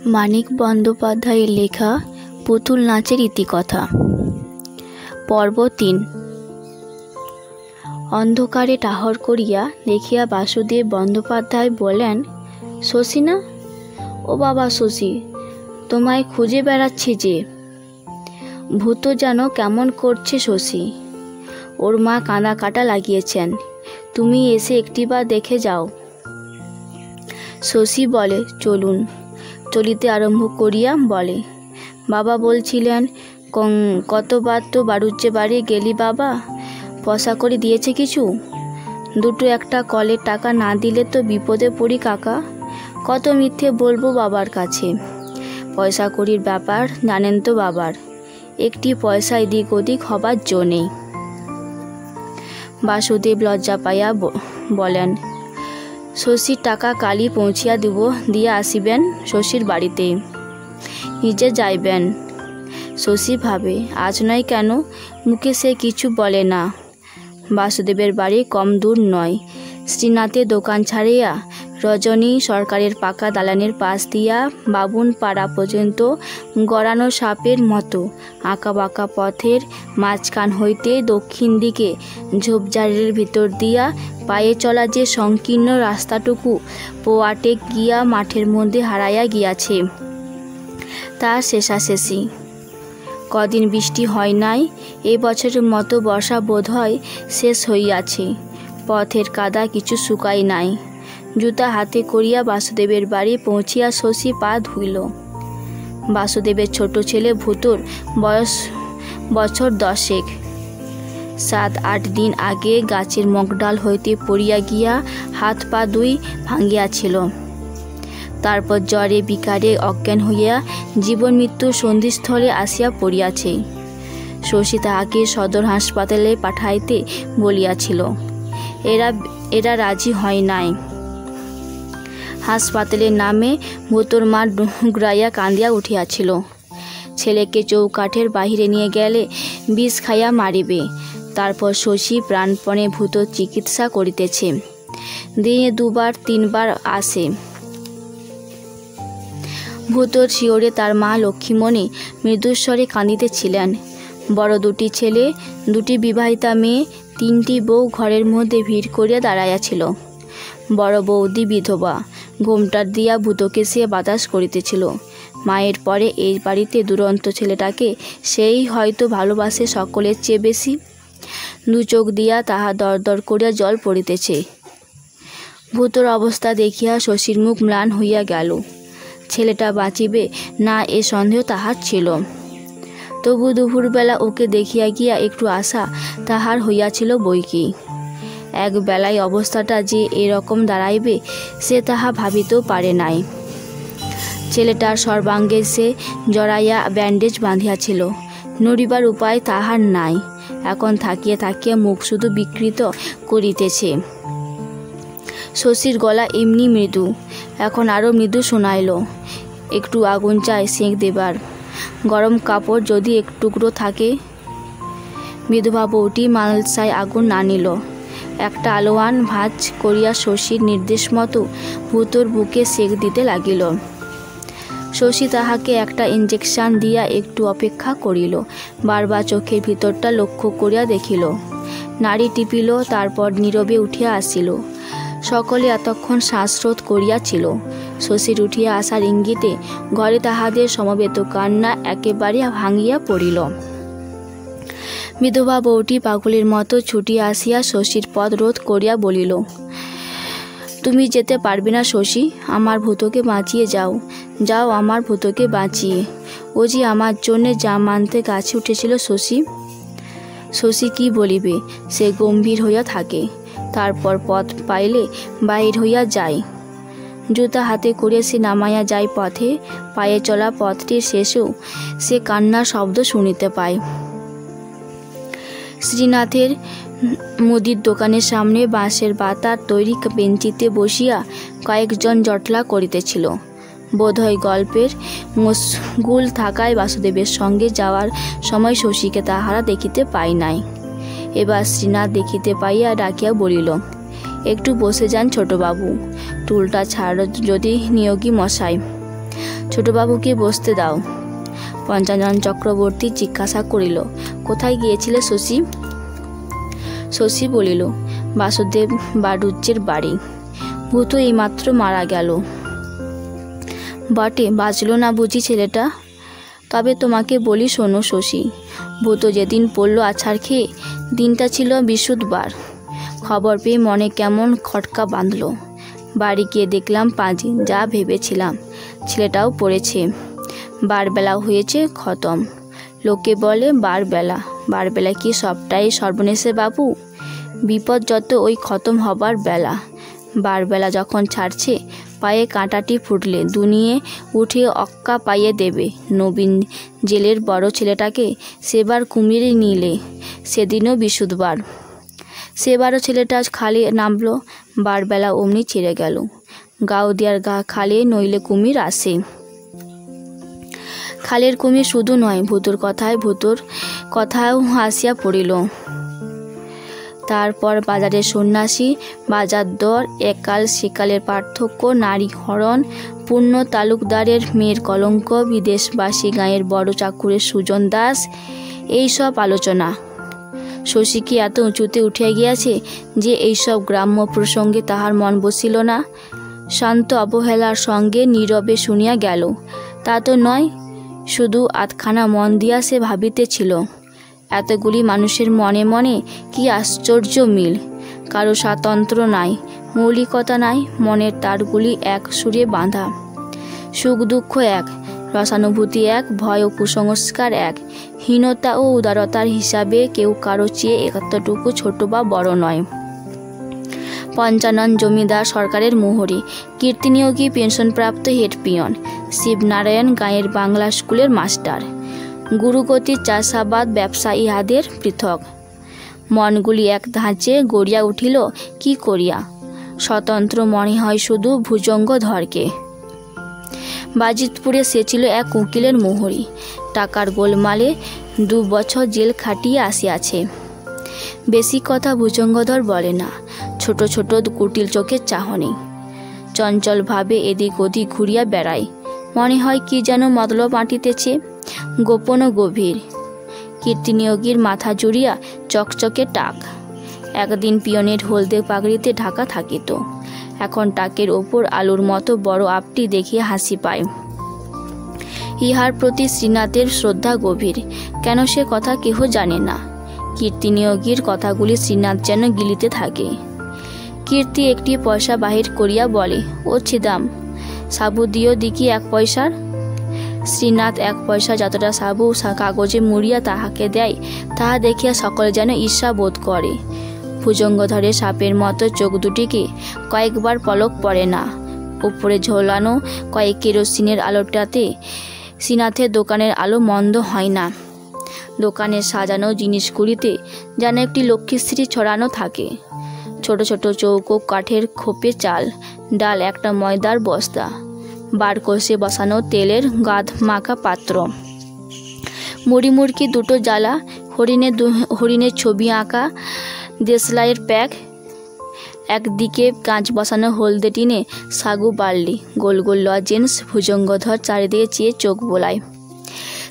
মানিক বন্দ্যোপাধ্যায়ের লেখা পুতুল নাচের ইতিকথা। পর্ব ৩। অন্ধকারে টাহর করিয়া দেখিয়া বাসুদেব বন্দ্যোপাধ্যায় বলেন, শশী না? ও বাবা শশী, তোমায় খুঁজে বেড়াচ্ছি যে। ভূত যেন কেমন করছে শশী। ওর মা কাঁদা কাটা লাগিয়েছেন, তুমি এসে একটিবার দেখে যাও। শশী বলে, চলুন। চলিতে আরম্ভ করিয়া বলে, বাবা বলছিলেন, কতবার তো বাড়ুজ্যে বাড়ি গেলি বাবা, পয়সা করে দিয়েছে কিছু? দুটো একটা কলের টাকা না দিলে তো বিপদে পড়ি কাকা। কত মিথ্যে বলবো বাবার কাছে। পয়সা কড়ির ব্যাপার জানেন তো বাবার, একটি পয়সা এদিক ওদিক হবার জো নেই। বাসুদেব লজ্জা পাইয়া বলেন, শশীর টাকা কালই পৌঁছিয়া দিয়া আসিবেন শশীর বাড়িতে, নিজে যাইবেন। শশী ভাবে, আজ নয় কেন, মুখে সে কিছু বলে না। বাসুদেবের বাড়ি কম দূর নয়। শ্রীনাথের দোকান ছাড়িয়া রজনী সরকারের পাকা দালানের পাশ দিয়া বাবুন পাড়া পর্যন্ত গড়ানো সাপের মতো আঁকা বাঁকা পথের মাঝখান হইতে দক্ষিণ দিকে ঝোপঝাড়ের ভিতর দিয়া পায়ে চলা যে সংকীর্ণ রাস্তাটুকু পোয়াটে গিয়া মাঠের মধ্যে হারাইয়া গিয়াছে, তার শেষাশেষি। কদিন বৃষ্টি হয় নাই, এ বছরের মতো বর্ষা বোধ হয় শেষ হইয়াছে। পথের কাদা কিছু শুকাই নাই। জুতা হাতে করিয়া বাসুদেবের বাড়ি পৌঁছিয়া শশী পা ধুইল। বাসুদেবের ছোট ছেলে ভূতর বয়স বছর 10। 7-8 দিন আগে গাছের মগডাল হইতে পড়িয়া গিয়া হাত পা দুই ভাঙিয়াছিল। তারপর জ্বরে বিকারে অজ্ঞান হইয়া জীবন মৃত্যুর সন্ধিস্থলে আসিয়া পড়িয়াছে। শশী তাহাকে সদর হাসপাতালে পাঠাইতে বলিয়াছিল। এরা রাজি হয় নাই। হাসপাতালের নামে ভূতর মা ডুগরাইয়া কান্দিয়া উঠিয়াছিল। ছেলেকে চৌকাঠের বাহিরে নিয়ে গেলে বিষ খাইয়া মারিবে। তারপর শশী প্রাণপণে ভূতর চিকিৎসা করিতেছে। দিনে 2-3 আসে। ভূতর শিওরে তার মা লক্ষ্মীমণি মৃদুস্বরে কাঁদিতেছিলেন। বড় 2টি ছেলে, 2টি বিবাহিতা মেয়ে, 3টি বউ ঘরের মধ্যে ভিড় করিয়া দাঁড়াইয়াছিল। বড় বৌদি বিধবা, ঘোমটার দিয়া ভূতকে সে বাতাস করিতেছিল। মায়ের পরে এই বাড়িতে দুরন্ত ছেলেটাকে সেই হয়তো ভালোবাসে সকলের চেয়ে বেশি। 2 চোখ দিয়া তাহা দর দর করিয়া জল পড়িতেছে। ভূতর অবস্থা দেখিয়া শশীর মুখ ম্লান হইয়া গেল। ছেলেটা বাঁচিবে না এ সন্দেহ তাহার ছিল। তবু দুপুরবেলা ওকে দেখিয়া গিয়া একটু আশা তাহার হইয়াছিল বইকি। এক বেলায় অবস্থাটা যে এরকম দাঁড়াইবে সে তাহা ভাবিতেও পারে নাই। ছেলেটার সর্বাঙ্গে সে জড়াইয়া ব্যান্ডেজ বাঁধিয়াছিল। নড়িবার উপায় তাহার নাই। এখন থাকিয়া থাকিয়া মুখ শুধু বিকৃত করিতেছে। শশীর গলা এমনি মৃদু, এখন আরও মৃদু শোনাইল। একটু আগুন চাই সেঁক দেবার, গরম কাপড় যদি এক টুকরো থাকে। বিধবা বউটি মালসায় আগুন আনিল। একটা আলোয়ান ভাঁজ করিয়া শশীর নির্দেশ মতো ভূতর বুকে সেঁক দিতে লাগিল। শশী তাহাকে একটা ইঞ্জেকশন দিয়া একটু অপেক্ষা করিল। বারবার চোখের ভিতরটা লক্ষ্য করিয়া দেখিল। নাড়ি টিপিল, তারপর নীরবে উঠিয়া আসিল। সকলে এতক্ষণ শ্বাসরোধ করিয়াছিল। শশীর উঠিয়া আসার ইঙ্গিতে ঘরে তাহাদের সমবেত কান্না একেবারে ভাঙিয়া পড়িল। বিধবা বউটি পাগলের মতো ছুটিয়া আসিয়া শশীর পথ রোধ করিয়া বলিল, তুমি যেতে পারবে না শশী, আমার ভূতকে বাঁচিয়ে যাও, যাও আমার ভূতকে বাঁচিয়ে। ও যে আমার জন্যে যা মানতে গাছে উঠেছিল শশী। শশী কি বলিবে, সে গম্ভীর হইয়া থাকে। তারপর পথ পাইলে বাহির হইয়া যায়। জুতা হাতে করে সে নামাইয়া যায় পথে। পায়ে চলা পথটির শেষেও সে কান্নার শব্দ শুনিতে পায়। শ্রীনাথের মুদির দোকানের সামনে বাঁশের বাতার তৈরি বেঞ্চিতে বসিয়া কয়েকজন জটলা করিতেছিল। বোধহয় গল্পের মশগুল থাকায় বাসুদেবের সঙ্গে যাওয়ার সময় শশীকে তাহারা দেখিতে পায় নাই। এবার শ্রীনাথ দেখিতে পাইয়া ডাকিয়া বলিল, একটু বসে যান ছোটবাবু। টুলটা ছাড় যদি নিয়োগী মশাই, ছোটবাবুকে বসতে দাও। পঞ্চানন চক্রবর্তী জিজ্ঞাসা করিল, কোথায় গিয়েছিলে শশী? শশী বলিল, বাসুদেব বাড়ুজ্যের বাড়ি। ভূত এইমাত্র মারা গেল। বটে, বাঁচল না বুঝি ছেলেটা? তবে তোমাকে বলি শোনো শশী, ভূত যেদিন পড়ল আছাড় খেয়ে, দিনটা ছিল বৃহস্পতিবার। খবর পেয়ে মনে কেমন খটকা বাঁধল। বাড়ি গিয়ে দেখলাম পাঁজি, যা ভেবেছিলাম। ছেলেটাও পড়েছে। বারবেলা হয়েছে, খতম। লোকে বলে বারবেলা, বারবেলা কি সবটাই সর্বনেশে বাবু? বিপদ যত ওই খতম হবার বেলা। বারবেলা যখন ছাড়ছে, পায়ে কাঁটাটি ফুটলে দুনিয়ে উঠে অক্কা পাইয়ে দেবে। নবীন জেলের বড় ছেলেটাকে সেবার কুমিরে নিলে, সেদিনও বৃহস্পতিবার। সেবারও ছেলেটা খালে নামলো, বারবেলা অমনি ছেড়ে গেল। গাউদিয়ার খালে নইলে কুমির আসে। খালের কুমির শুধু নয়, ভূতর কথাও আসিয়া পড়িল। তারপর বাজারের সন্ন্যাসী, বাজার দর, একাল সেকালের পার্থক্য, নারী হরণ, পূর্ণ তালুকদারের মেয়ের কলঙ্ক, বিদেশবাসী গাঁয়ের বড় চাকুরের সুজন দাস, এইসব আলোচনা। শশী কি এত উঁচুতে উঠিয়া গিয়াছে যে এইসব গ্রাম্য প্রসঙ্গে তাহার মন বসিল না? শান্ত অবহেলার সঙ্গে নীরবে শুনিয়া গেল, তা তো নয়। শুধু আধখানা মন দিয়া সে ভাবিতেছিল, এতগুলি মানুষের মনে মনে কি আশ্চর্য মিল। কারো স্বাতন্ত্র্য নাই, মৌলিকতা নাই, মনের তারগুলি এক সুরে বাঁধা। সুখ দুঃখ এক, রসানুভূতি এক, ভয় ও কুসংস্কার এক। হীনতা ও উদারতার হিসাবে কেউ কারো চেয়ে এতটুকু ছোট বা বড় নয়। পঞ্চানন জমিদার সরকারের মোহরি, কীর্তিনিয়োগী পেনশনপ্রাপ্ত হেড পিয়ন, শিবনারায়ণ গাঁয়ের বাংলা স্কুলের মাস্টার, গুরুগতির চাষাবাদ ব্যবসা ইহাদের পৃথক। মনগুলি এক ধাঁচে গড়িয়া উঠিল কি করিয়া? স্বতন্ত্র মনে হয় শুধু ভুজঙ্গধরকে। বাজিতপুরে সে ছিল এক উকিলের মোহরি, টাকার গোলমালে 2 বছর জেল খাটিয়ে আসিয়াছে। বেশি কথা ভুজঙ্গধর বলে না, ছোট ছোট কুটিল চোখের চাহনি। চঞ্চলভাবে এদিক ওদিক ঘুরিয়া বেড়ায়, মনে হয় কি যেন মতলব আঁটিতেছে, গোপন ও গভীর। কীর্তিনিয়োগীর মাথা জুড়িয়া চকচকে টাক। একদিন পিয়নের হলদে পাগড়িতে ঢাকা থাকিত, এখন টাকের ওপর আলুর মতো বড় আপটি দেখিয়া হাসি পায়। ইহার প্রতি শ্রীনাথের শ্রদ্ধা গভীর, কেন সে কথা কেহ জানে না। কীর্তিনিয়োগীর কথাগুলি শ্রীনাথ যেন গিলিতে থাকে। কীর্তি একটি পয়সা বাহির করিয়া বলে, ও ছিদাম, সাবু দিও দিকি 1 পয়সার। শ্রীনাথ 1 পয়সা যতটা সাবু কাগজে মুড়িয়া তাহাকে দেয়, তাহা দেখিয়া সকলে যেন ঈর্ষা বোধ করে। ভুজঙ্গধরের সাপের মতো চোখ দুটিকে কয়েকবার পলক পড়ে না। উপরে ঝোলানো কয়েক কেরোসিনের আলোটাতে শ্রীনাথের দোকানের আলো মন্দ হয় না। দোকানের সাজানো জিনিসগুলিতে যেন একটি লক্ষ্মীশ্রী ছড়ানো থাকে। ছোট ছোট চৌকো কাঠের খোপে চাল ডাল, একটা ময়দার বস্তা, বার কষে বসানো তেলের গাধ মাখা পাত্র, মুড়ি মুড়কি 2টো জ্বালা, হরিণের ছবি আঁকা দেশলাইয়ের প্যাক, একদিকে কাঁচ বসানো হলদে টিনে সাগু বার্লি, গোল গোল লজেন্স। ভুজঙ্গধর চারিদিকে চেয়ে চোখ বোলায়।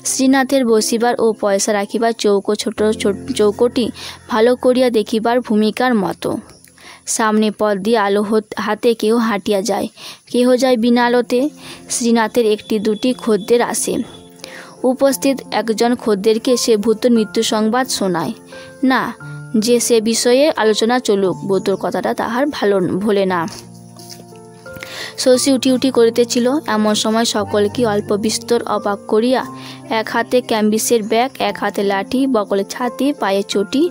শ্রীনাথের বসিবার ও পয়সা রাখিবার চৌকোটি ভালো করিয়া দেখিবার ভূমিকার মতো। সামনে পথ দিয়ে আলো হাতে কেহ হাঁটিয়া যায়, কেহ যায় বিনা আলোতে। শ্রীনাথের 1-2টি খদ্দের আসে। উপস্থিত একজন খদ্দেরকে সে ভূতর মৃত্যু সংবাদ শোনায় না, যে সে বিষয়ে আলোচনা চলুক, ভূতর কথাটা তাহার ভালো ভোলে না। শশী উঠি উঠি করিতেছিল, এমন সময় সকলকে অল্প বিস্তর অবাক করিয়া এক হাতে ক্যাম্বিসের ব্যাগ, এক হাতে লাঠি, বগলে ছাতি, পায়ে চটি,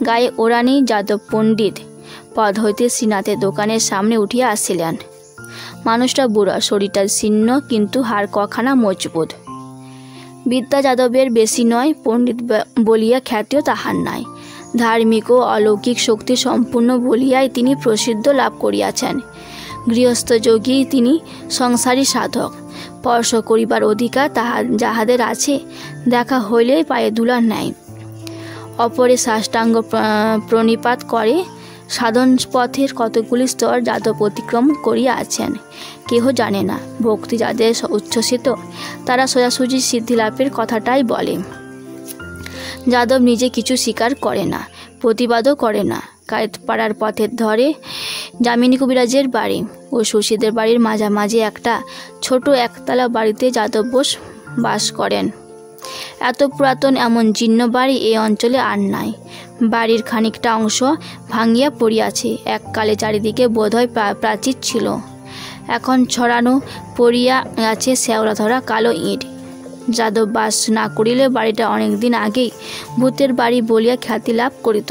গায়ে ওড়ানি যাদব পণ্ডিত পদ হইতে শ্রীনাথের দোকানের সামনে উঠিয়া আসিলেন। মানুষটা বুড়া, শরীরটা শীর্ণ, কিন্তু হাড় কখানা মজবুত। বিদ্যা যাদবের বেশি নয়, পণ্ডিত বলিয়া খ্যাতিও তাহার নাই। ধার্মিক ও অলৌকিক শক্তি সম্পূর্ণ বলিয়াই তিনি প্রসিদ্ধ লাভ করিয়াছেন। গৃহস্থ যোগী তিনি, সংসারী সাধক। স্পর্শ করিবার অধিকার যাহাদের আছে, দেখা হইলেই পায়ে দুলার নেয়। অপরে সাষ্টাঙ্গ প্রণিপাত করে, সাধন পথের কতগুলি স্তর যাদব অতিক্রম করিয়া আছেন কেহ জানে না। ভক্তি যাদের উচ্ছ্বসিত তারা সোজাসুজি সিদ্ধিলাভের কথাটাই বলে। যাদব নিজে কিছু স্বীকার করে না, প্রতিবাদও করে না। কায়েতপাড়ার পথের ধরে যামিনী কবিরাজের বাড়ি ও শশীদের বাড়ির মাঝামাঝি একটা ছোট একতলা বাড়িতে যাদব বোস বাস করেন। এত পুরাতন এমন জীর্ণ বাড়ি এই অঞ্চলে আর নাই। বাড়ির খানিকটা অংশ ভাঙিয়া পড়িয়াছে। এককালে চারিদিকে বোধহয় প্রাচীর ছিল, এখন ছড়ানো পড়িয়া আছে শ্যাওলা ধরা কালো ইট। যাদব বাস না করিলে বাড়িটা অনেকদিন আগেই ভূতের বাড়ি বলিয়া খ্যাতি লাভ করিত।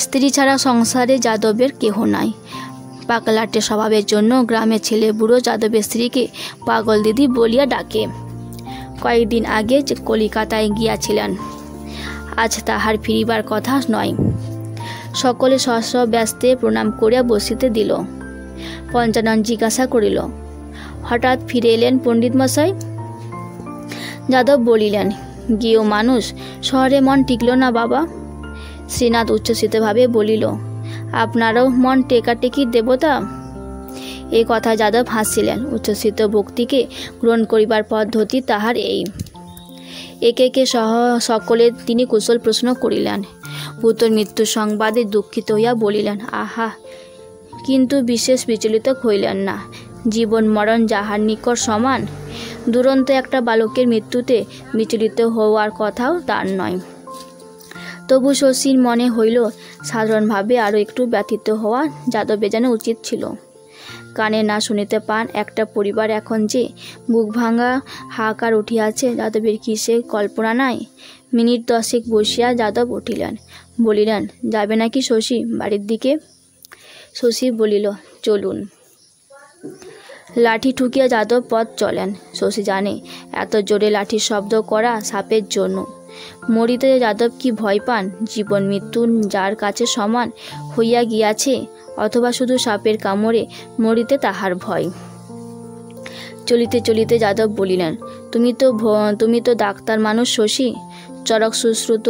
স্ত্রী ছাড়া সংসারে যাদবের কেহ নাই। পাগলাটে স্বভাবের জন্য গ্রামের ছেলে বুড়ো যাদবের স্ত্রীকে পাগল দিদি বলিয়া ডাকে। কয়েকদিন আগে কলিকাতায় গিয়াছিলেন, আজ তাহার ফিরিবার কথা নয়। সকলে স্ব ব্যস্তে প্রণাম করিয়া বসিতে দিল। পঞ্চানন জিজ্ঞাসা করিল, হঠাৎ ফিরে এলেন পণ্ডিত মশাই? যাদব বলিলেন, গিয়েও মানুষ, শহরে মন টিকল না বাবা। শ্রীনাথ উচ্ছ্বসিতভাবে বলিল, আপনারও মন টেকাটেকির দেবতা? এই কথা যাদব হাসিলেন। উচ্ছ্বসিত ভক্তিকে গ্রহণ করিবার পদ্ধতি তাহার এই। একে একে সকলে তিনি কুশল প্রশ্ন করিলেন। পুত্র মৃত্যু সংবাদে দুঃখিত হইয়া বলিলেন, আহা, কিন্তু বিশেষ বিচলিত হইলেন না। জীবন মরণ যাহার নিকট সমান। দুরন্ত একটা বালকের মৃত্যুতে বিচলিত হওয়ার কথাও তার নয়। তবু শশীর মনে হইল সাধারণভাবে আরও একটু ব্যথিত হওয়া যাদবের যেন উচিত ছিল। কানে না শুনিতে পান একটা পরিবার এখন যে বুক ভাঙা হাহাকার উঠিয়াছে, যাদবের কি সে কল্পনা নাই? মিনিট 10 বসিয়া যাদব উঠিলেন, বলিলেন, যাবে নাকি শশী বাড়ির দিকে? শশী বলিল, চলুন। লাঠি ঠুকিয়া যাদব পথ চলেন। শশী জানে এত জোরে লাঠির শব্দ করা সাপের জন্য। মরিতে যাদব কি ভয় পান? জীবন মৃত্যু যার কাছে সমান হইয়া গিয়াছে, অথবা শুধু সাপের কামড়ে মরিতে তাহার ভয়? চলিতে চলিতে যাদব বলিলেন, তুমি তো ডাক্তার মানুষ শশী, চরক সুশ্রুত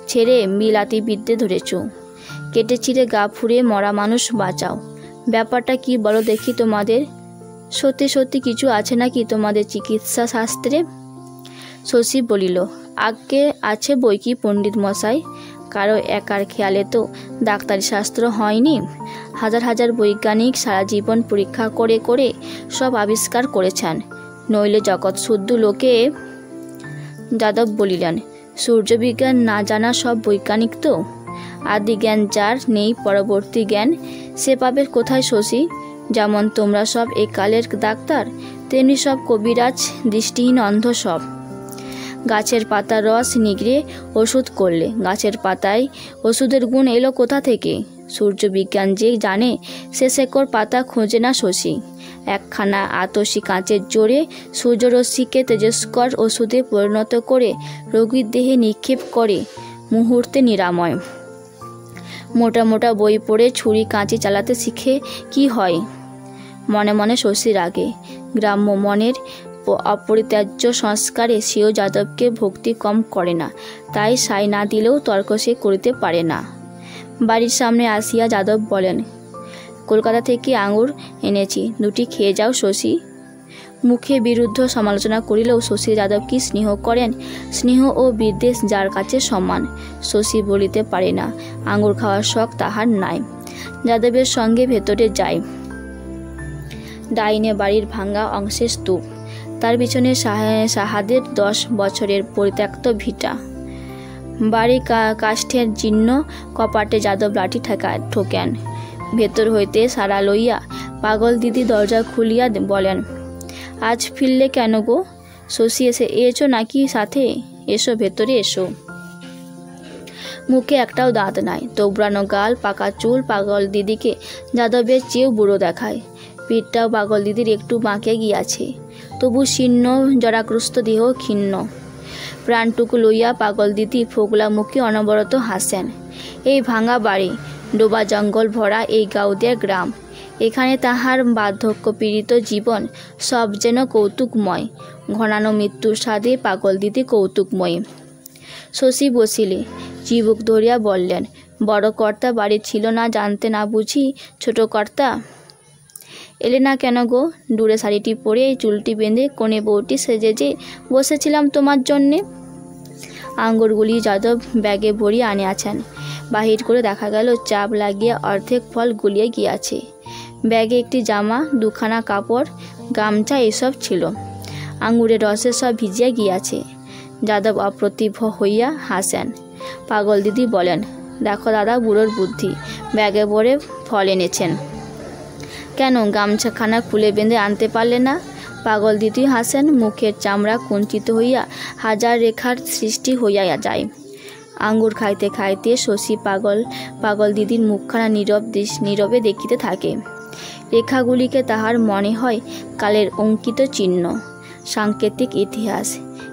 ছেড়ে বিলাতি বিদ্যে ধরেছ। কেটে ছিঁড়ে গা ফুঁড়ে মরা মানুষ বাঁচাও। ব্যাপারটা কি বলো দেখি তোমাদের? সত্যি সত্যি কিছু আছে নাকি তোমাদের চিকিৎসা শাস্ত্রে? শশী বলিল, আগে আছে বই কি পণ্ডিত মশাই, কারো একার খেয়ালে তো ডাক্তারি শাস্ত্র হয়নি। হাজার হাজার বৈজ্ঞানিক সারা জীবন পরীক্ষা করে করে সব আবিষ্কার করেছেন, নইলে জগৎ শুদ্ধ লোকে। যাদব বলিলেন, সূর্যবিজ্ঞান না জানা সব বৈজ্ঞানিক তো? আদি জ্ঞান যার নেই, পরবর্তী জ্ঞান সে পাবে কোথায় শশী? যেমন তোমরা সব একালের ডাক্তার, তেমনি সব কবিরাজ দৃষ্টিহীন অন্ধ সব। গাছের পাতার রস নিগড়ে ওষুধ করলে গাছের পাতায় ওষুধের গুণ এলো কোথা থেকে? সূর্য বিজ্ঞান যে জানে সে শেকড় পাতা খোঁজে না শশী। একখানা আতসী কাঁচের জোরে সূর্যরশ্মিকে তেজস্কর ওষুধে পরিণত করে রোগীর দেহে নিক্ষেপ করে মুহূর্তে নিরাময়। মোটা মোটা বই পড়ে ছুরি কাঁচি চালাতে শিখে কি হয়? মনে মনে শশীর আগে গ্রাম্য মনের অপরিত্যাজ্য সংস্কারে সেও যাদবকে ভক্তি কম করে না, তাই সাই না দিলেও তর্ক সে করিতে পারে না। বাড়ির সামনে আসিয়া যাদব বলেন, কলকাতা থেকে আঙুর এনেছি, দুটি খেয়ে যাও শশী। মুখে বিরুদ্ধ সমালোচনা করিলেও শশী যাদব কি স্নেহ করেন? স্নেহ ও বিদ্বেষ যার কাছে সমান। শশী বলিতে পারে না আঙুর খাওয়ার শখ তাহার নাই। যাদবের সঙ্গে ভেতরে যায়। ডাইনে বাড়ির ভাঙ্গা অংশের স্তূপ, তার পিছনে সাহাদের 10 বছরের পরিত্যক্ত ভিটা। বাড়ি কাষ্ঠের জীর্ণ কপাটে যাদব লাঠি ঠোকেন। ভেতর হইতে সারা লইয়া পাগল দিদি দরজা খুলিয়া বলেন, আজ ফিরলে কেন গো? শশী এসো নাকি সাথে? এসো, ভেতরে এসো। মুখে একটাও দাঁত নাই, তোবড়ানো গাল, পাকা চুল। পাগল দিদিকে যাদবের চেয়েও বুড়ো দেখায়। পিঠটাও পাগল দিদির একটু বাঁকে গিয়াছে, তবু শীর্ণ জরাগ্রস্ত দেহ ক্ষীণ। প্রাণটুকু লইয়া পাগল দিদি ফোগলা মুখে অনবরত হাসেন। এই ভাঙা বাড়ি, ডোবা জঙ্গল ভরা এই গাউদিয়া গ্রাম, এখানে তাহার বার্ধক্য পীড়িত জীবন সব যেন কৌতুকময়। ঘনানো মৃত্যুর স্বাদে পাগল দিদি কৌতুকময়ী। শশী বসিলে চিবুক ধরিয়া বললেন, বড় কর্তা বাড়ি ছিল না জানতে না বুঝি ছোট কর্তা? এলে না কেন গো? দূরে শাড়িটি পরে চুলটি বেঁধে কোণে বউটি সেজে যে বসেছিলাম তোমার জন্যে। আঙ্গুরগুলি যাদব ব্যাগে ভরিয়ে আনিয়াছেন। বাহির করে দেখা গেল চাপ লাগিয়ে অর্ধেক ফল গুলিয়ে গিয়াছে। ব্যাগে একটি জামা, দুখানা কাপড়, গামছা এসব ছিল। আঙ্গুরের রসে সব ভিজিয়া গিয়াছে। যাদব অপ্রতিভ হইয়া হাসেন। পাগল দিদি বলেন, দেখো দাদা বুড়োর বুদ্ধি, ব্যাগে ভরে ফল এনেছেন, কেন গামছাখানা খুলে বেঁধে আনতে পারলে না? পাগল দিদি হাসেন। মুখের চামড়া কুঞ্চিত হইয়া হাজার রেখার সৃষ্টি হইয়া যায়। আঙ্গুর খাইতে খাইতে শশী পাগল দিদির মুখখানা নীরবে দেখিতে থাকে। রেখাগুলিকে তাহার মনে হয় কালের অঙ্কিত চিহ্ন, সাংকেতিক ইতিহাস।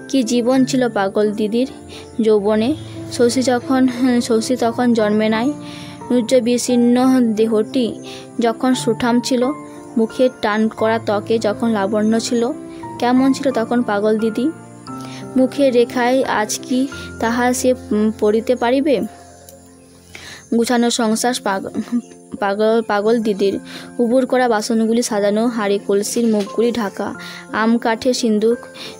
কি জীবন ছিল পাগল দিদির যৌবনে! শশী তখন জন্মে নাই। বিশীর্ণ দেহটি যখন সুঠাম ছিল, মুখের টান করা ত্বকে যখন লাবণ্য ছিল, কেমন ছিল তখন পাগল দিদি? মুখের রেখায় আজ কি তাহা সে পড়িতে পারিবে? গুছানো সংসার পাগল দিদির। উবুর করা বাসনগুলি সাজানো, হাঁড়ি কলসির মুখগুলি ঢাকা, আম কাঠের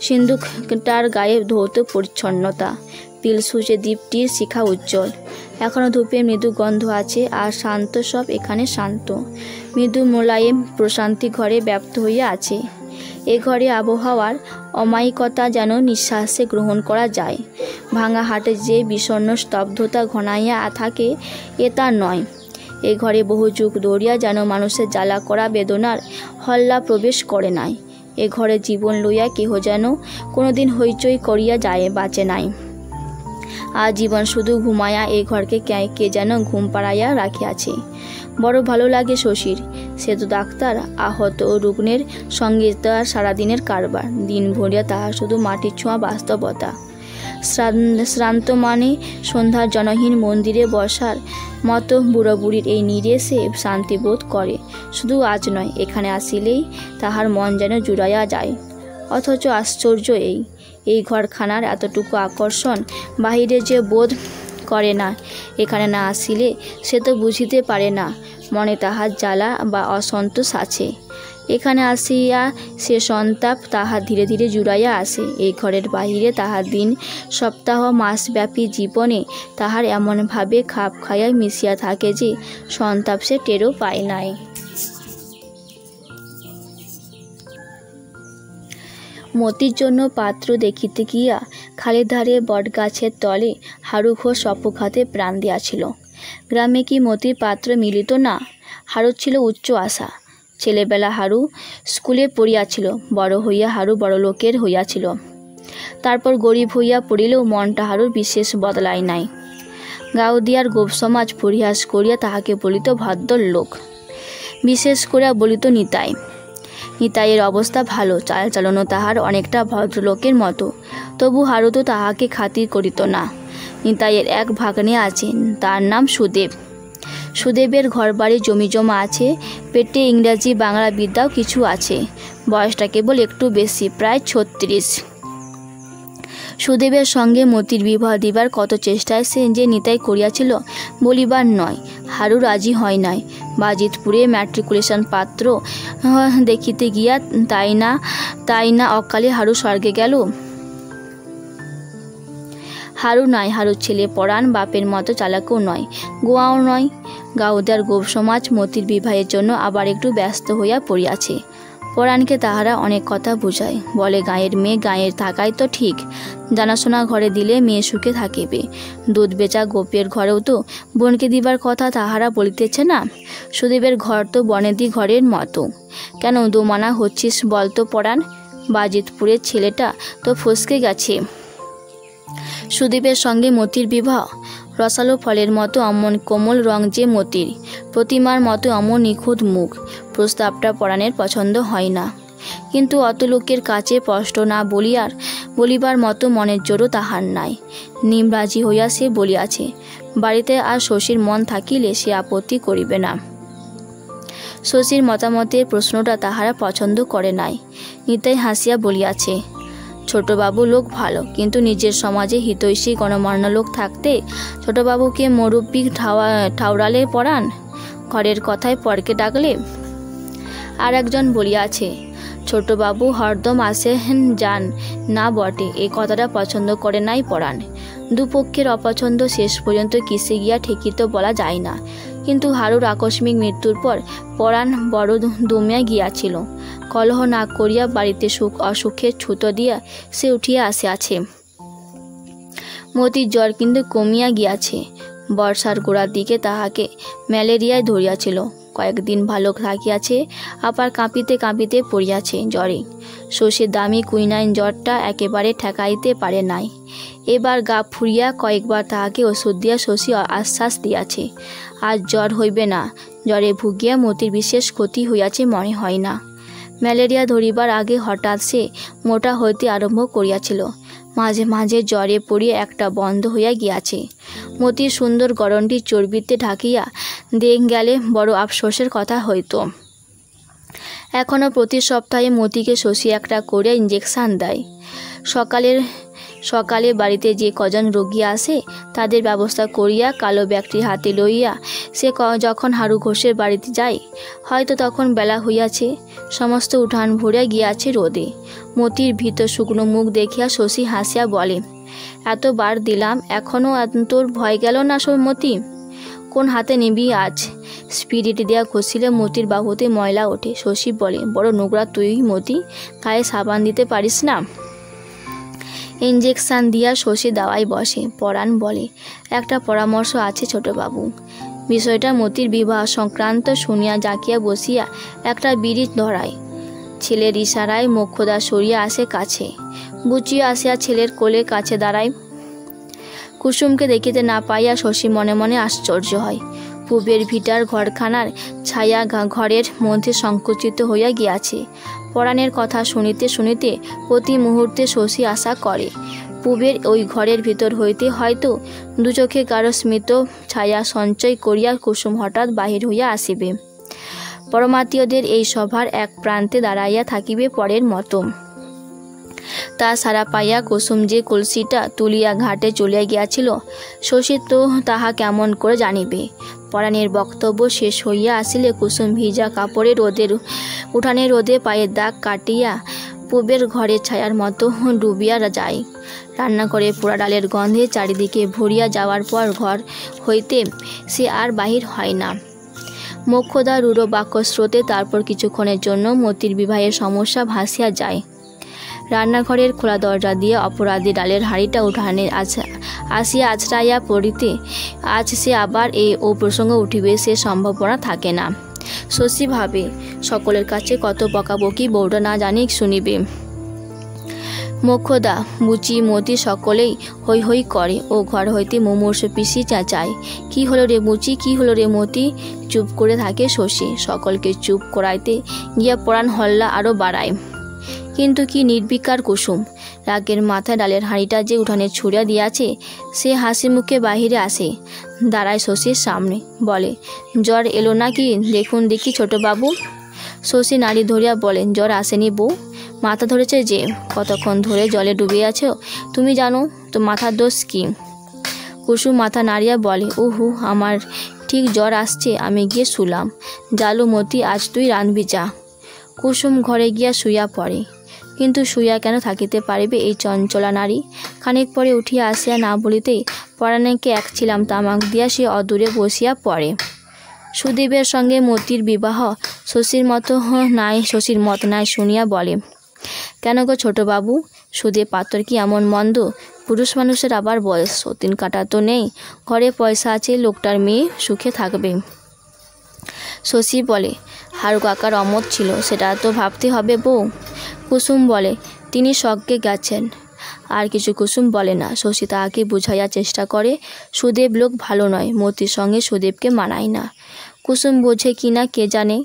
সিন্দুকটার গায়ে ধৌত পরিচ্ছন্নতা, তিল সূচে দ্বীপটির শিখা উজ্জ্বল। এখনও ধূপের মৃদু গন্ধ আছে, আর শান্ত সব এখানে শান্ত। মৃদু মোলায়েম প্রশান্তি ঘরে ব্যাপ্ত হইয়া আছে। এ ঘরে আবহাওয়ার অমায়িকতা যেন নিঃশ্বাসে গ্রহণ করা যায়। ভাঙা হাটে যে বিষণ্ণ স্তব্ধতা ঘনাইয়া থাকে, এ তা নয়। এ ঘরে বহু যুগ ধরিয়া যেন মানুষের জ্বালা করা বেদনার হল্লা প্রবেশ করে নাই। এ ঘরে জীবন লইয়া কেহ যেন কোনোদিন হইচই করিয়া বাঁচে নাই। আর জীবন শুধু ঘুমাইয়া এ ঘরকে কে যেন ঘুম পাড়াইয়া রাখিয়াছে। বড় ভালো লাগে শশীর। সে তো ডাক্তার, আহত ও রুগ্নের সঙ্গে তার সারাদিনের কারবার। দিন ভরিয়া তাহার শুধু মাটির ছোঁয়া বাস্তবতা। শ্রান্ত মানে সন্ধ্যার জনহীন মন্দিরে বসার মতো বুড়ো বুড়ির এই নীড়ে সে শান্তি বোধ করে। শুধু আজ নয়, এখানে আসিলেই তাহার মন যেন জুড়াইয়া যায়। অথচ আশ্চর্য এই ঘরখানার এতটুকু আকর্ষণ বাহিরে যে বোধ করে না, এখানে না আসিলে সে তো বুঝিতে পারে না মনে তাহার জ্বালা বা অসন্তোষ আছে। এখানে আসিয়া সে সন্তাপ তাহার ধীরে ধীরে জুড়াইয়া আসে। এই ঘরের বাহিরে তাহার দিন, সপ্তাহ, মাসব্যাপী জীবনে তাহার এমনভাবে খাপ খাইয়া মিশিয়া থাকে যে সন্তাপ সে টেরও পায় নাই। মতির জন্য পাত্র দেখিতে গিয়া খালের ধারে বটগাছের তলে হারু ঘোষ অপঘাতে প্রাণ দিয়াছিল। গ্রামে কি মতির পাত্র মিলিত না? হারুর ছিল উচ্চ আশা। ছেলেবেলা হারু স্কুলে পড়িয়াছিল, বড় হইয়া হারু বড়লোকের হইয়াছিল। তারপর গরিব হইয়া পড়িলেও মনটা হারুর বিশেষ বদলায় নাই। গাউদিয়ার গোপ সমাজ পরিহাস করিয়া তাহাকে বলিত ভদ্র লোক, বিশেষ করিয়া বলিত নিতাই। নিতাইয়ের অবস্থা ভালো, চালচলনও তাহার অনেকটা ভদ্রলোকের মতো। তবু হারু তো তাহাকে খাতির করিত না। নিতাইয়ের এক ভাগ্নে আছেন, তার নাম সুদেব। সুদেবের ঘরবাড়ি জমিজমা আছে, পেটে ইংরাজি বাংলা বিদ্যাও কিছু আছে। বয়সটা কেবল একটু বেশি, প্রায় 36। সুদেবের সঙ্গে মতির বিবাহ দিবার কত চেষ্টায় সে যে নিতাই করিয়াছিল বলিবার নয়। হারু রাজি হয় নাই। বাজিতপুরে ম্যাট্রিকুলেশন পাত্র দেখিতে গিয়া তাই না অকালে হারু স্বর্গে গেল। হারু নয়, হারুর ছেলে পরাণ বাপের মতো চালাকও নয়, গোয়াও নয়। গাউদার গোপ সমাজ মতির বিবাহের জন্য আবার একটু ব্যস্ত হইয়া পড়িয়াছে। পরাণকে তাহারা অনেক কথা বুঝায়, বলে গাঁয়ের মেয়ে গাঁয়ের থাকাই তো ঠিক, জানাশোনা ঘরে দিলে মেয়ে সুখে থাকিবে। দুধ বেচা গোপের ঘরেও তো বোনকে দিবার কথা তাহারা বলিতেছে না। সুদেবের ঘর তো বনেদি ঘরের মতো, কেন দোমানা হচ্ছিস বলতো পরাণ? বাজিতপুরের ছেলেটা তো ফসকে গেছে। সুদেবের সঙ্গে মতির বিবাহ। রসালো ফলের মতো অমন কোমল রং যে মতির, প্রতিমার মতো অমন নিখুঁত মুখ। প্রস্তাবটা পরাণের পছন্দ হয় না, কিন্তু অত লোকের কাছে স্পষ্ট না বলিবার মতো মনের জোরও তাহার নাই। নিমরাজি হইয়া সে বলিয়াছে, বাড়িতে আর শশীর মন থাকিলে সে আপত্তি করিবে না। শশীর মতামতের প্রশ্নটা তাহারা পছন্দ করে নাই। নিতাই হাসিয়া বলিয়াছে, ছোটবাবু লোক ভালো, কিন্তু নিজের সমাজে হিতৈষী গণমান্য লোক থাকতে ছোটবাবুকে মুরব্বি ঠাউরালে পড়ান, ঘরের কথায় পরকে ডাকলে। আর একজন বলিয়াছে, ছোটবাবু হরদম আসেন যান না বটে, এ কথাটা পছন্দ করে নাই পরাণ। দুপক্ষের অপছন্দ শেষ পর্যন্ত কিসে গিয়া ঠেকিত বলা যায় না, কিন্তু হারুর আকস্মিক মৃত্যুর পর পরাণ বড় দমিয়া গিয়াছিল। কলহ না করিয়া বাড়িতে অসুখের ছুতো দিয়া সে উঠিয়া আসিয়াছে। মতির জ্বর কিন্তু কমিয়া গিয়াছে। বর্ষার গোড়ার দিকে তাহাকে ম্যালেরিয়ায় ধরিয়াছিল, কয়েকদিন ভালো থাকিয়াছে, আবার কাঁপিতে কাঁপিতে পড়িয়াছে জ্বরে। শশীর দামি কুইনাইন জ্বরটা একেবারে ঠেকাইতে পারে নাই। এবার গা ফুরিয়া কয়েকবার তাহাকে ওষুধ দিয়া শশী আশ্বাস দিয়াছে, আজ জ্বর হইবে না। জ্বরে ভুগিয়া মতির বিশেষ ক্ষতি হইয়াছে মনে হয় না। ম্যালেরিয়া ধরিবার আগে হঠাৎ সে মোটা হইতে আরম্ভ করিয়াছিল, মাঝে মাঝে জ্বরে পড়িয়া একটা বন্ধ হইয়া গিয়াছে। মতির সুন্দর গরনটি চর্বিতে ঢাকিয়া দেখ গেলে বড় আফসোসের কথা হইত। এখনও প্রতি সপ্তাহে মতিকে শশী একটা করে ইঞ্জেকশন দেয়। সকালে বাড়িতে যে কজন রোগী আসে তাদের ব্যবস্থা করিয়া কালো ব্যাগটি হাতে লইয়া সে যখন হারু ঘোষের বাড়িতে যায়, হয়তো তখন বেলা হইয়াছে, সমস্ত উঠান ভরিয়া গিয়াছে রোদে। মতির ভীত শুকনো মুখ দেখিয়া শশী হাসিয়া বলে, এতবার দিলাম, এখনও তোর ভয় গেল না মতি? কোন হাতে নিবি আজ? স্পিরিট দেয়া ঘষিলে মতির বাহুতে ময়লা ওঠে। শশী বলে, বড় নোংরা তুই মতি, গায়ে সাবান দিতে পারিস না? ইঞ্জেকশন দিয়া শশী দাওয়ায় বসে। পরাণ বলে, একটা পরামর্শ আছে ছোটবাবু। বিষয়টা মতির বিবাহ সংক্রান্ত শুনিয়া জাকিয়া বসিয়া একটা বিড়ি ধরায়। ছেলের ইশারায় মোক্ষদা সরিয়া আসে কাছে। বুচিয়া আসিয়া ছেলের কোলের কাছে দাঁড়ায়। কুসুমকে দেখিতে না পাইয়া শশী মনে মনে আশ্চর্য হয়। পূবের ভিটার ঘরখানার ছায়া ঘরের মধ্যে সংকুচিত হইয়া গিয়াছে। পরাণের কথা শুনিতে শুনিতে প্রতি মুহূর্তে শশী আশা করে, পূবের ওই ঘরের ভিতর হইতে হয়তো দু চোখে কারো স্মিত ছায়া সঞ্চয় করিয়া কুসুম হঠাৎ বাহির হইয়া আসিবে। পরমাত্মীয়দের এই সভার এক প্রান্তে দাঁড়াইয়া থাকিবে পরের মতো। তা সারা পাইয়া কুসুম যে কলসিটা তুলিয়া ঘাটে চলিয়া গিয়াছিল, শশী তো তাহা কেমন করে জানিবে? পরাণের বক্তব্য শেষ হইয়া আসিলে কুসুম ভিজা কাপড়ে উঠানে রোদে পায়ের দাগ কাটিয়া পূবের ঘরের ছায়ার মতো ডুবিয়া যায়। রান্নাঘরে পোড়া ডালের গন্ধে চারিদিকে ভরিয়া যাওয়ার পর ঘর হইতে সে আর বাহির হয় না। মোক্ষদা রূঢ় বাক্যস্রোতে তারপর কিছুক্ষণের জন্য মতির বিবাহের সমস্যা ভাসিয়া যায়। রান্নাঘরের খোলা দরজা দিয়ে অপরাধী ডালের হাঁড়িটা উঠানে আসিয়া আছড়াইয়া পড়িতে আজ সে আবার ও প্রসঙ্গ উঠিবে সে সম্ভাবনা থাকে না। শশী ভাবে, সকলের কাছে কত বকাবকি বউটা না জানি শুনিবে। মোক্ষদা, বুচি, মতি সকলেই হৈ হৈ করে ও ঘর হইতে মুমূর্ষ পিসি চেঁচায়, কি হলো রে বুচি, কি হলো রে মতি? চুপ করে থাকে শশী। সকলকে চুপ করাইতে গিয়া পরাণ হল্লা আরও বাড়ায়। কিন্তু কি নির্বিকার কুসুম। রাগের মাথায় ডালের হাঁড়িটা যে উঠানে ছুঁড়িয়া দিয়াছে সে হাসি মুখে বাহিরে আসে, দাঁড়ায় শশীর সামনে, বলে, জ্বর এলো নাকি দেখুন দেখি ছোটবাবু। শশী নাড়ি ধরিয়া বলে, জ্বর আসেনি বউ, মাথা ধরেছে যে, কতক্ষণ ধরে জলে ডুবে আছো তুমি জানো তো মাথার দোষ কি? কুসুম মাথা নাড়িয়া বলে, উহু, আমার ঠিক জ্বর আসছে, আমি গিয়ে শুলাম। জালু মতি, আজ তুই রাঁধবি যা। কুসুম ঘরে গিয়া শুইয়া পড়ে। কিন্তু শুইয়া কেন থাকিতে পারিবে এই চঞ্চলা নারী? খানিক পরে উঠিয়া আসিয়া না বলিতেই পরাণকে এক ছিলাম তামাক দিয়া সে অদূরে বসিয়া পড়ে। সুদেবের সঙ্গে মতির বিবাহ শশীর মত নাই শুনিয়া বলে, কেন গো ছোটবাবু, সুদেব পাত্র কি এমন মন্দ? পুরুষ মানুষের আবার বয়স, সতীন কাটা তো নেই, ঘরে পয়সা আছে, লোকটার মেয়ে সুখে থাকবে। শশী বলে, হারু কাকার অমত ছিল, সেটা তো ভাবতে হবে বউ। কুসুম বলে, তিনি স্বর্গে গেছেন। আর কিছু কুসুম বলে না। শশী তাহাকে বুঝাইয়া চেষ্টা করে, সুদেব লোক ভালো নয়, মতির সঙ্গে সুদেবকে মানায় না। কুসুম বোঝে কি না কে জানে।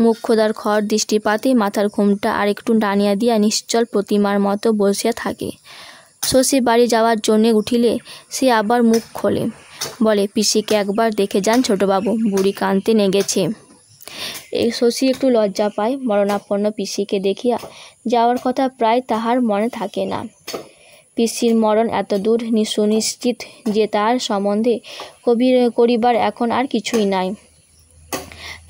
মোক্ষদার খড় দৃষ্টিপাতে মাথার ঘুমটা আর একটু টানিয়া দিয়া নিশ্চল প্রতিমার মতো বসিয়া থাকে। শশী বাড়ি যাওয়ার জন্যে উঠিলে সে আবার মুখ খোলে, বলে, পিসিকে একবার দেখে যান ছোটবাবু, বুড়ি কাঁদতে নেগেছে। এই শশী একটু লজ্জা পায়। মরণাপন্ন পিসিকে দেখিয়া যাওয়ার কথা প্রায় তাহার মনে থাকে না। পিসির মরণ এতদূর সুনিশ্চিত যে তার সম্বন্ধে করিবার এখন আর কিছুই নাই।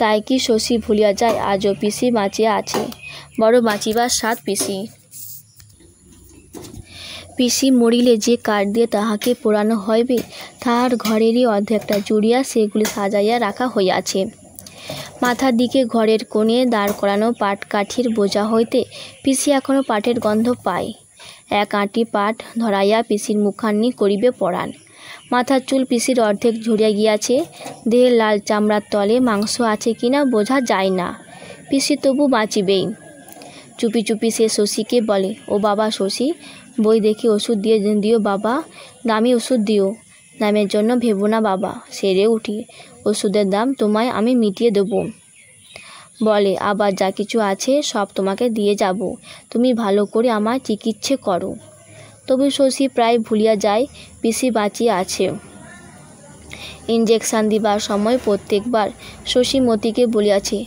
তাই কি শশী ভুলিয়া যায় আজও পিসি বাঁচিয়া আছে। বড় বাঁচিবার স্বাদ পিসি। পিসি মরিলে যে কাঠ দিয়ে তাহাকে পোড়ানো হইবে তাহার ঘরেরই অর্ধেকটা জুড়িয়া সেগুলি সাজাইয়া রাখা হইয়াছে। মাথার দিকে ঘরের কোণে দাঁড় করানো পাটকাঠির বোঝা হইতে পিসি এখনও পাটের গন্ধ পায়। এক আঁটি পাট ধরাইয়া পিসির মুখান্নি করিবে পরাণ। মাথার চুল পিসির অর্ধেক ঝরিয়া গিয়াছে। দেহের লাল চামড়ার তলে মাংস আছে কিনা বোঝা যায় না। পিসি তবু বাঁচিবেই। চুপি চুপি সে শশীকে বলে, ও বাবা শশী, বই দেখে ওষুধ দিয়ে দিও বাবা, দামি ওষুধ দিও। দামের জন্য ভেবো না বাবা, সেরে উঠি, ওষুধের দাম তোমায় আমি মিটিয়ে দেবো। বলে, আবার যা কিছু আছে সব তোমাকে দিয়ে যাব, তুমি ভালো করে আমার চিকিৎসা করো। তবু শশী প্রায় ভুলিয়া যায় পিসি বাঁচিয়া আছে। ইঞ্জেকশন দিবার সময় প্রত্যেকবার শশী মতিকে বলিয়াছে,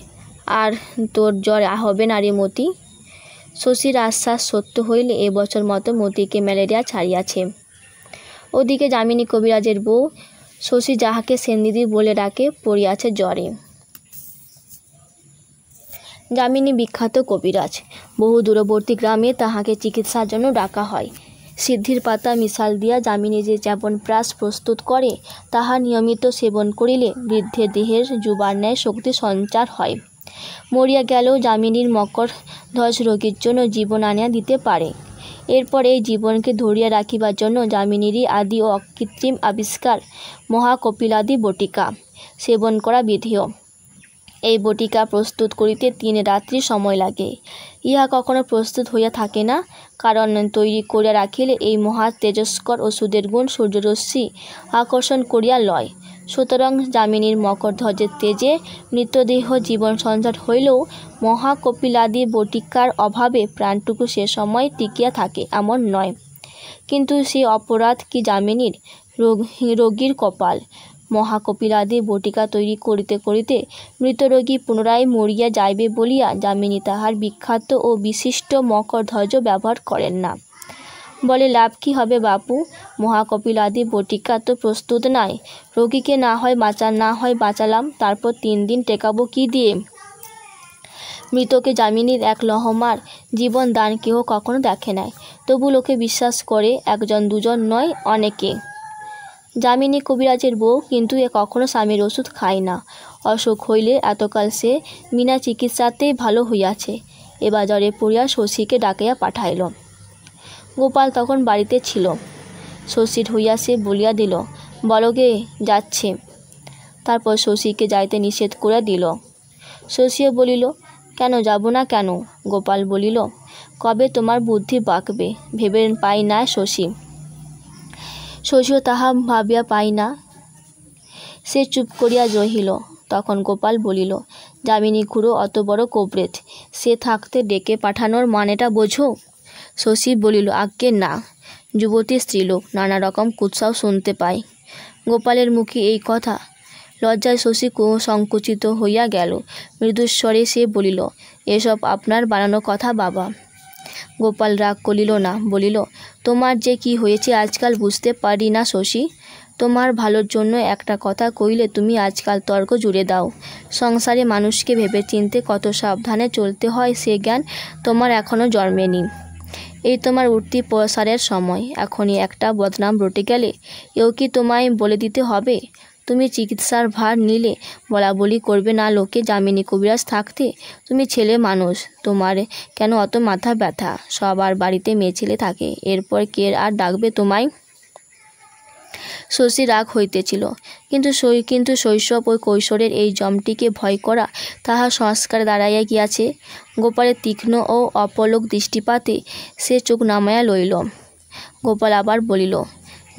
আর তোর জ্বর হবে না রে মতি। শশীর আশ্বাস সত্য হইলে এবছর মতো মতিকে ম্যালেরিয়া ছাড়িয়াছে। ওদিকে যামিনী কবিরাজের বউ শশী, যাহাকে সেনদিদি বলে ডাকে, পড়িয়াছে জ্বরে। যামিনী বিখ্যাত কবিরাজ। বহু দূরবর্তী গ্রামে তাহাকে চিকিৎসার জন্য ডাকা হয়। সিদ্ধির পাতা মিশাল দিয়া যামিনী যে চ্যাবন প্রাশ প্রস্তুত করে তাহা নিয়মিত সেবন করিলে বৃদ্ধের দেহের যুবার ন্যায় শক্তি সঞ্চার হয়। মরিয়া গেলেও যামিনীর মকর ধ্বজ রোগীর জন্য জীবন আনিয়া দিতে পারে। এরপর এই জীবনকে ধরিয়া রাখিবার জন্য যামিনীরই আদি ও অকৃত্রিম আবিষ্কার মহাকপিলাদি বটিকা সেবন করা বিধেয়। এই বটিকা প্রস্তুত করিতে 3 রাত্রি সময় লাগে। ইহা কখনো প্রস্তুত হইয়া থাকে না, কারণ তৈরি করিয়া রাখিলে এই মহা তেজস্কর ওষুধের গুণ সূর্যরশ্মি আকর্ষণ করিয়া লয়। সুতরাং যামিনীর মকরধ্বজের তেজে মৃতদেহ জীবন সঞ্চার হইলেও মহাকপিলাদি বটিকার অভাবে প্রাণটুকু সে সময় টিকিয়া থাকে এমন নয়। কিন্তু সে অপরাধ কি যামিনীর? রোগীর কপাল। মহাকপিলাদি বটিকা তৈরি করিতে করিতে মৃতরোগী পুনরায় মরিয়া যাইবে বলিয়া যামিনী তাহার বিখ্যাত ও বিশিষ্ট মকরধ্বজ ব্যবহার করেন না। বলে, লাভ কি হবে বাপু, মহাকপিলাদি বটিকা তো প্রস্তুত নাই। রোগীকে না হয় বাঁচালাম, তারপর 3 দিন টেকাবো কি দিয়ে? মৃতকে যামিনীর এক লহমার জীবন দান কেহ কখনো দেখে নাই, তবু লোকে বিশ্বাস করে, 1 জন 2 জন নয়, অনেকে। যামিনী কবিরাজের বউ কিন্তু কখনো স্বামীর ওষুধ খায় না। অসুখ হইলে এতকাল সে বিনা চিকিৎসাতেই ভালো হইয়াছে। এবার জ্বরে পড়িয়া শশীকে ডাকিয়া পাঠাইল। গোপাল তখন বাড়িতে ছিল। শশীর হইয়া সে বলিয়া দিল, বলো গে, যাচ্ছে। তারপর শশীকে যাইতে নিষেধ করে দিল। শশীও বলিল, কেন যাব না কেন? গোপাল বলিল, কবে তোমার বুদ্ধি বাঁকবে ভেবে পাই না শশী। শশীও তাহা ভাবিয়া পাই না। সে চুপ করিয়া রহিল। তখন গোপাল বলিল, যামিনী খুড়ো অত বড় কোবরেজ, সে থাকতে ডেকে পাঠানোর মানেটা বোঝো। শশী বলিল, আজ্ঞে না, যুবতী স্ত্রীলোক, নানা রকম কুৎসাও শুনতে পায়। গোপালের মুখে এই কথা। লজ্জায় শশী সংকুচিত হইয়া গেল। মৃদুস্বরে সে বলিল, এসব আপনার বানানো কথা বাবা। গোপাল রাগ করিল না, বলিল, তোমার যে কি হয়েছে আজকাল বুঝতে পারি না শশী। তোমার ভালোর জন্য একটা কথা কইলে তুমি আজকাল তর্ক জুড়ে দাও। সংসারে মানুষকে ভেবে চিনতে কত সাবধানে চলতে হয় সে জ্ঞান তোমার এখনও জন্মেনি। এই তোমার উঠতি প্রসারের সময়, এখনই একটা বদনাম রটে গেলে এও কি তোমায় বলে দিতে হবে? তুমি চিকিৎসার ভার নিলে বলা বলি করবে না লোকে যামিনী কবিরাজ থাকতে? তুমি ছেলে মানুষ, তোমার কেন অত মাথা ব্যথা? সবার বাড়িতে মেয়ে ছেলে থাকে, এরপর কে আর ডাকবে তোমায়? শশী রাগ হইতেছিল, কিন্তু শৈশব ও কৈশোরের এই জমটিকে ভয় করা তাহার সংস্কারে দাঁড়াইয়া গিয়াছে। গোপালের তীক্ষ্ণ ও অপলক দৃষ্টিপাতে সে চোখ নামাইয়া লইল। গোপাল আবার বলিল,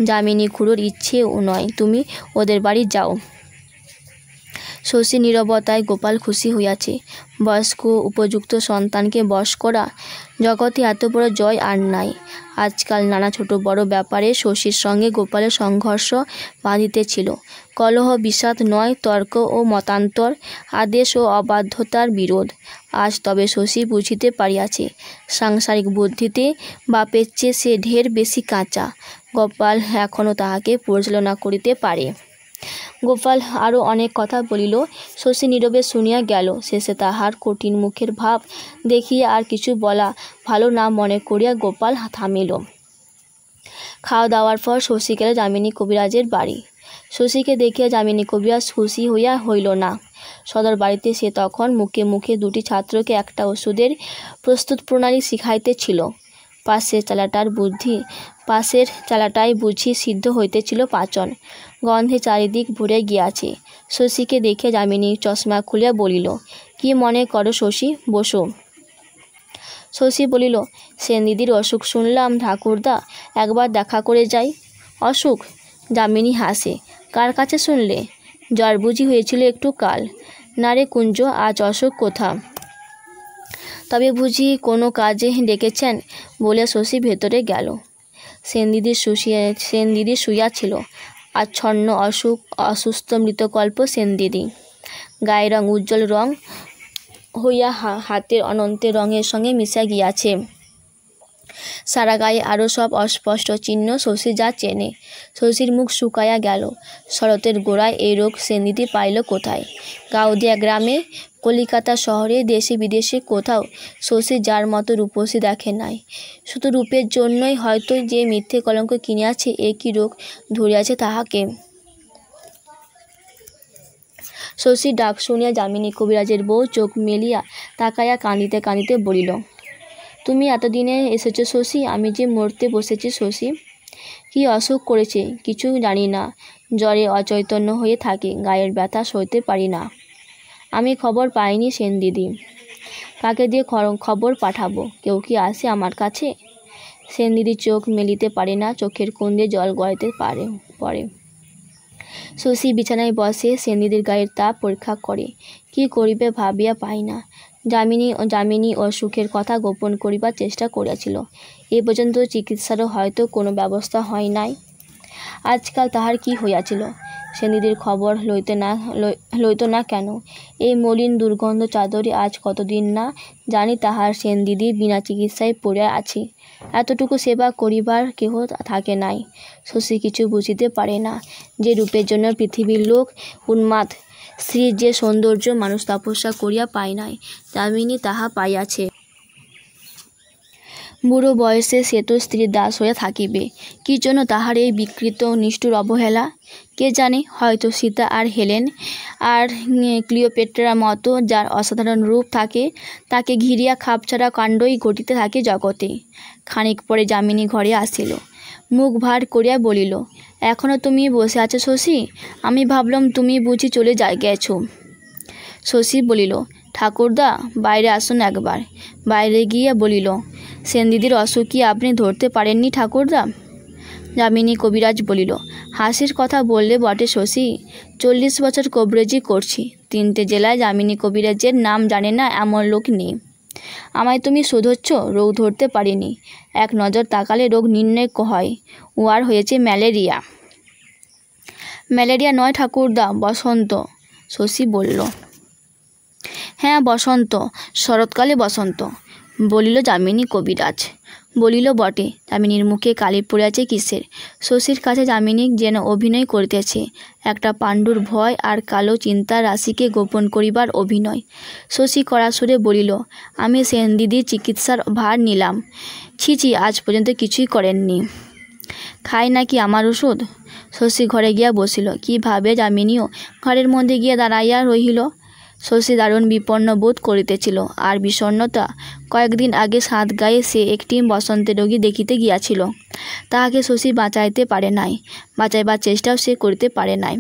যামিনী খুড়োর ইচ্ছেও নয় তুমি ওদের বাড়ি যাও। শশী নীরবতায় গোপাল খুশি হইয়াছে। বয়স্ক উপযুক্ত সন্তানকে বশ করা জগতে এত বড় জয় আর নাই। আজকাল নানা ছোট বড় ব্যাপারে শশীর সঙ্গে গোপালের সংঘর্ষ বাঁধিতেছিল। কলহ বিষাদ নয়, তর্ক ও মতান্তর, আদেশ ও অবাধ্যতার বিরোধ। আজ তবে শশী বুঝিতে পারিয়াছে, সাংসারিক বুদ্ধিতে বাপের চেয়ে সে ঢের বেশি কাঁচা। গোপাল এখনও তাহাকে পরিচালনা করিতে পারে। গোপাল আরও অনেক কথা বলিল, শশী নীরবে শুনিয়া গেল। শেষে তাহার কঠিন মুখের ভাব দেখিয়া আর কিছু বলা ভালো না মনে করিয়া গোপাল থামিল। খাওয়া দাওয়ার পর শশী গেল যামিনী কবিরাজের বাড়ি। শশীকে দেখিয়া যামিনী কবিরাজ খুশি হইয়া হইল না। সদর বাড়িতে সে তখন মুখে মুখে দুটি ছাত্রকে একটা ওষুধের প্রস্তুত প্রণালী শিখাইতেছিল। পাশের চালাটাই বুঝি সিদ্ধ হইতেছিল পাচন। গন্ধে চারিদিক ভরে গিয়াছে। শশীকে দেখে যামিনী চশমা খুলিয়া বলিল, কি মনে করো শশী, বসো। শশী বলিল, সেন দিদির অসুখ শুনলাম ঠাকুরদা, একবার দেখা করে যাই। অসুখ? যামিনী হাসে। কার কাছে শুনলে? জ্বর বুঝি হয়েছিল একটু কাল? না রে কুঞ্জ, আজ অসুখ কোথা? তবে বুঝি কোনো কাজে ডেকেছেন? বলে শশী ভেতরে গেল। সেন দিদি শুইয়া ছিল। আচ্ছন্ন অসুস্থ মৃতকল্প সেন দিদি। গায়ের রং উজ্জ্বল রং হইয়া হাতের অনন্তের রঙের সঙ্গে মিশা গিয়াছে। সারা গায়ে আরও সব অস্পষ্ট চিহ্ন শশী যা চেনে। শশীর মুখ শুকাইয়া গেল। শরতের গোড়ায় এই রোগ সেনদিদি পাইল কোথায়? গাউদিয়া গ্রামে, কলিকাতা শহরে, দেশে বিদেশে কোথাও শশী যার মতো রূপসী দেখে নাই। শুধু রূপের জন্যই হয়তো যে মিথ্যে কলঙ্ক কিনিয়াছে, একই রোগ ধরিয়াছে তাহাকে। শশীর ডাক শুনিয়া যামিনী কবিরাজের বউ চোখ মেলিয়া তাকাইয়া কাঁদিতে কাঁদিতে বলিল, তুমি এতদিনে এসেছ শশী? আমি যে মরতে বসেছি শশী। কি অসুখ করেছে কিছু জানি না, জ্বরে অচৈতন্য হয়ে থাকে, গায়ের ব্যথা সইতে পারি না। আমি খবর পাইনি সেন দিদি। কাকে দিয়ে খবর পাঠাবো? কেউ কি আসে আমার কাছে? সেন দিদি চোখ মেলিতে পারে না, চোখের কোণ দিয়ে জল গড়াইতে পড়ে। শশী বিছানায় বসে সেন দিদির গায়ের তাপ পরীক্ষা করে। কি করিবে ভাবিয়া পাই না। যামিনী অসুখের কথা গোপন করিবার চেষ্টা করিয়াছিল। এ পর্যন্ত চিকিৎসারও হয়তো কোনো ব্যবস্থা হয় নাই। আজকাল তাহার কি হইয়াছিল? সেন দিদির খবর লইত না কেন? এই মলিন দুর্গন্ধ চাদরে আজ কতদিন না জানি তাহার সেন দিদি বিনা চিকিৎসায় পড়িয়া আছে। এতটুকু সেবা করিবার কেহ থাকে নাই। শশী কিছু বুঝিতে পারে না যে রূপের জন্য পৃথিবীর লোক উন্মাদ। স্ত্রীর যে সৌন্দর্য মানুষ তপস্যা করিয়া পায় নাই, যামিনী তাহা পাইয়াছে। বুড়ো বয়সে সে তো স্ত্রীর দাস হইয়া থাকিবে। কি জন্য তাহার এই বিকৃত নিষ্ঠুর অবহেলা? কে জানে, হয়তো সীতা আর হেলেন আর ক্লিওপেট্রার মতো যার অসাধারণ রূপ থাকে, তাকে ঘিরিয়া খাপছাড়া কাণ্ডই ঘটিতে থাকে জগতে। খানিক পরে যামিনী ঘরে আসিল। মুখ ভার করিয়া বলিল, এখনও তুমি বসে আছো শশী? আমি ভাবলাম তুমি বুঝি চলে গেছ। শশী বলিল, ঠাকুরদা বাইরে আসুন একবার। বাইরে গিয়ে বলিল, সেন দিদির অসুখ কি আপনি ধরতে পারেননি ঠাকুরদা? যামিনী কবিরাজ বলিল, হাসির কথা বললে বটে শশী, 40 বছর কবরেজি করছি। 3টে জেলায় যামিনী কবিরাজের নাম জানে না এমন লোক নেই। আমায় তুমি শোধচ্ছ? রোগ ধরতে পারিনি, এক নজর তাকালে রোগ নির্ণয় হয়। উহার হয়েছে ম্যালেরিয়া। ম্যালেরিয়া নয় ঠাকুরদা, বসন্ত। শশী বলল, হ্যাঁ বসন্ত, শরৎকালে বসন্ত, বলিল যামিনী কবিরাজ। বলিল বটে, যামিনীর মুখে কালি পড়িয়াছে কিসের? শশীর কাছে যামিনী যেন অভিনয় করিতেছে, একটা পাণ্ডুর ভয় আর কালো চিন্তার রাশিকে গোপন করিবার অভিনয়। শশী কড়া সুরে বলিল, আমি সেন দিদির চিকিৎসার ভার নিলাম। ছি, আজ পর্যন্ত কিছুই করেননি। খাই নাকি আমার ওষুধ? শশী ঘরে গিয়া বসিল। কিভাবে যামিনীও ঘরের মধ্যে গিয়া দাঁড়াইয়া রহিল। শশী দারুণ বিপন্ন বোধ করিতেছিল, আর বিষণ্ণতা। কয়েকদিন আগে সাতগাঁয়ে সে একটি বসন্তের রোগী দেখিতে গিয়াছিল। তাহাকে শশী বাঁচাইতে পারে নাই, বাঁচাইবার চেষ্টাও সে করিতে পারে নাই।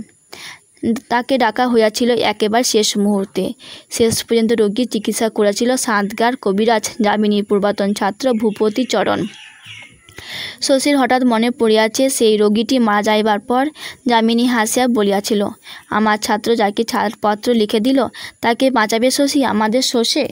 তাকে ডাকা হইয়াছিল একেবারে শেষ মুহূর্তে। শেষ পর্যন্ত রোগীর চিকিৎসা করেছিল সাতগাঁর কবিরাজ যামিনীর পূর্বতন ছাত্র ভূপতি চরণ। শশীর হঠাৎ মনে পড়িয়াছে সেই রোগীটি মারা যাইবার পর যামিনী হাসিয়া বলিয়াছিল, আমার ছাত্র যাকে ছাড়পত্র লিখে দিল তাকে বাঁচাবে শশী, আমাদের শোষে।